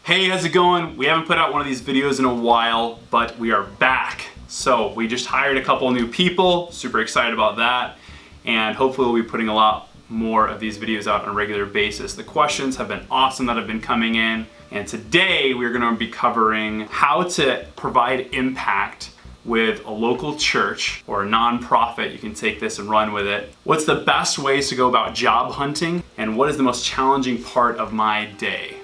Hey, how's it going? We haven't put out one of these videos in a while, but we are back. So we just hired a couple new people, super excited about that, and hopefully we'll be putting a lot more of these videos out on a regular basis. The questions have been awesome that have been coming in, and today we're going to be covering how to provide impact with a local church or a nonprofit. You can take this and run with it. What's the best ways to go about job hunting, and what is the most challenging part of my day?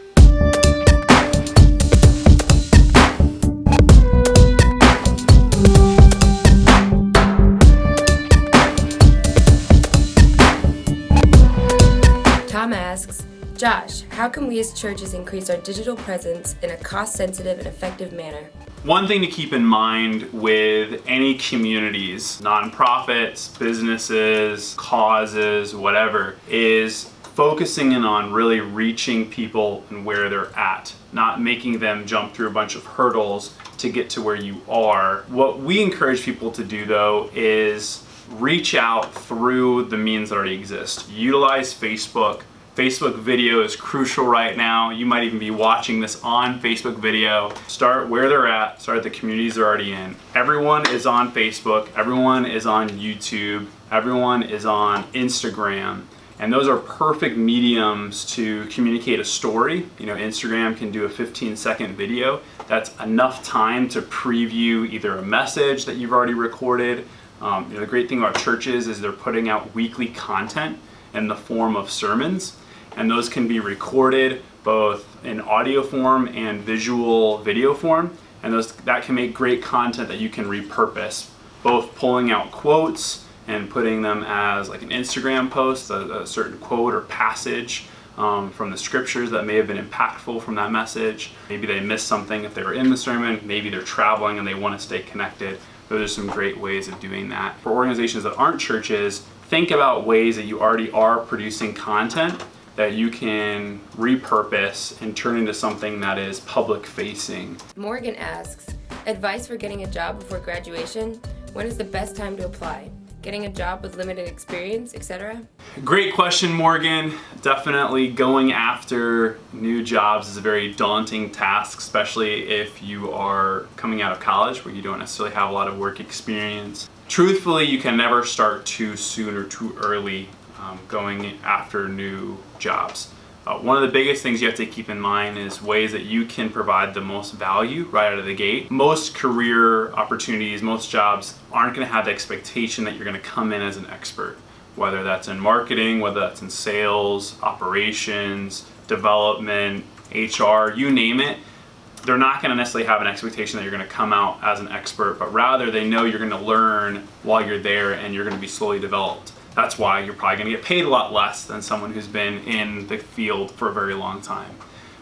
Tom asks, Josh, how can we as churches increase our digital presence in a cost-sensitive and effective manner? One thing to keep in mind with any communities, nonprofits, businesses, causes, whatever, is focusing in on really reaching people and where they're at, not making them jump through a bunch of hurdles to get to where you are. What we encourage people to do though is reach out through the means that already exist. Utilize Facebook. Facebook video is crucial right now. You might even be watching this on Facebook video. Start where they're at, start the communities they're already in. Everyone is on Facebook, everyone is on YouTube, everyone is on Instagram. And those are perfect mediums to communicate a story. You know, Instagram can do a 15-second video. That's enough time to preview either a message that you've already recorded. The great thing about churches is they're putting out weekly content in the form of sermons, and those can be recorded both in audio form and visual video form, and that can make great content that you can repurpose, both pulling out quotes and putting them as like an Instagram post, a certain quote or passage from the scriptures that may have been impactful from that message. Maybe they missed something if they were in the sermon, maybe they're traveling and they want to stay connected. Those are some great ways of doing that. For organizations that aren't churches, think about ways that you already are producing content that you can repurpose and turn into something that is public facing. Morgan asks, advice for getting a job before graduation? When is the best time to apply? Getting a job with limited experience, etc.? Great question, Morgan. Definitely going after new jobs is a very daunting task, especially if you are coming out of college where you don't necessarily have a lot of work experience. Truthfully, you can never start too soon or too early going after new jobs. One of the biggest things you have to keep in mind is ways that you can provide the most value right out of the gate. Most career opportunities, most jobs aren't going to have the expectation that you're going to come in as an expert, whether that's in marketing, whether that's in sales, operations, development, HR, you name it. They're not going to necessarily have an expectation that you're going to come out as an expert, but rather they know you're going to learn while you're there and you're going to be slowly developed. That's why you're probably going to get paid a lot less than someone who's been in the field for a very long time,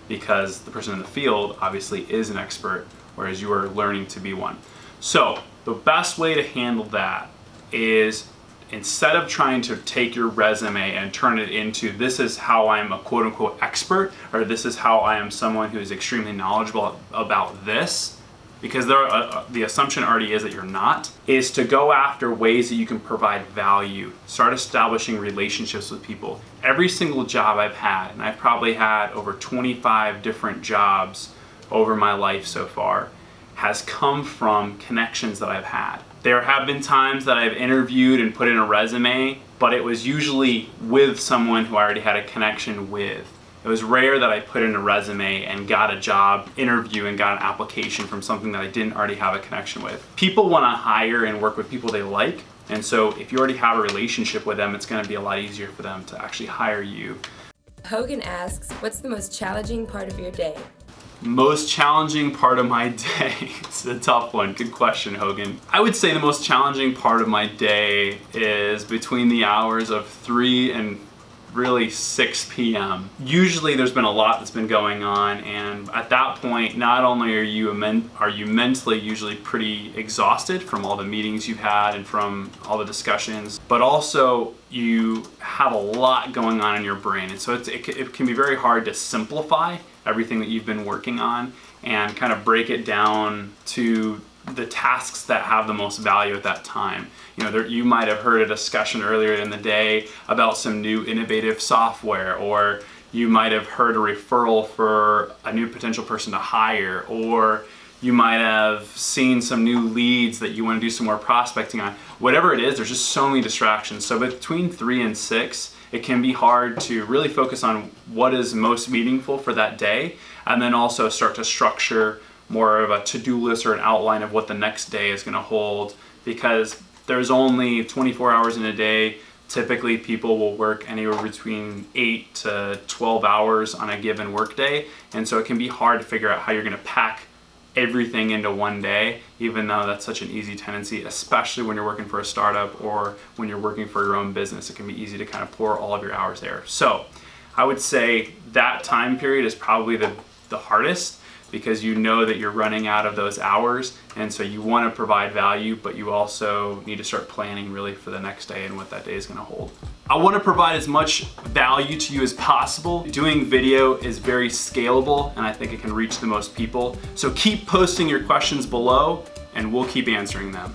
because the person in the field obviously is an expert, whereas you are learning to be one. So the best way to handle that is, instead of trying to take your resume and turn it into this is how I'm a quote unquote expert, or this is how I am someone who is extremely knowledgeable about this, because the assumption already is that you're not, is to go after ways that you can provide value. Start establishing relationships with people. Every single job I've had, and I've probably had over 25 different jobs over my life so far, has come from connections that I've had. There have been times that I've interviewed and put in a resume, but it was usually with someone who I already had a connection with. It was rare that I put in a resume and got a job interview and got an application from something that I didn't already have a connection with. People want to hire and work with people they like, and so if you already have a relationship with them, it's going to be a lot easier for them to actually hire you. Hogan asks, what's the most challenging part of your day? Most challenging part of my day? It's a tough one. Good question, Hogan. I would say the most challenging part of my day is between the hours of 3 and really 6 p.m. Usually there's been a lot that's been going on, and at that point not only are you mentally usually pretty exhausted from all the meetings you've had and from all the discussions, but also you have a lot going on in your brain, and so it can be very hard to simplify everything that you've been working on and kind of break it down to the tasks that have the most value at that time. You know, you might have heard a discussion earlier in the day about some new innovative software, or you might have heard a referral for a new potential person to hire, or you might have seen some new leads that you want to do some more prospecting on. Whatever it is, there's just so many distractions. So between 3 and 6, it can be hard to really focus on what is most meaningful for that day, and then also start to structure more of a to-do list or an outline of what the next day is going to hold, because there's only 24 hours in a day. Typically people will work anywhere between 8 to 12 hours on a given work day, and so it can be hard to figure out how you're going to pack everything into one day, even though that's such an easy tendency, especially when you're working for a startup or when you're working for your own business. It can be easy to kind of pour all of your hours there. So I would say that time period is probably the hardest, because you know that you're running out of those hours, and so you want to provide value, but you also need to start planning really for the next day and what that day is going to hold. I want to provide as much value to you as possible. Doing video is very scalable, and I think it can reach the most people. So keep posting your questions below, and we'll keep answering them.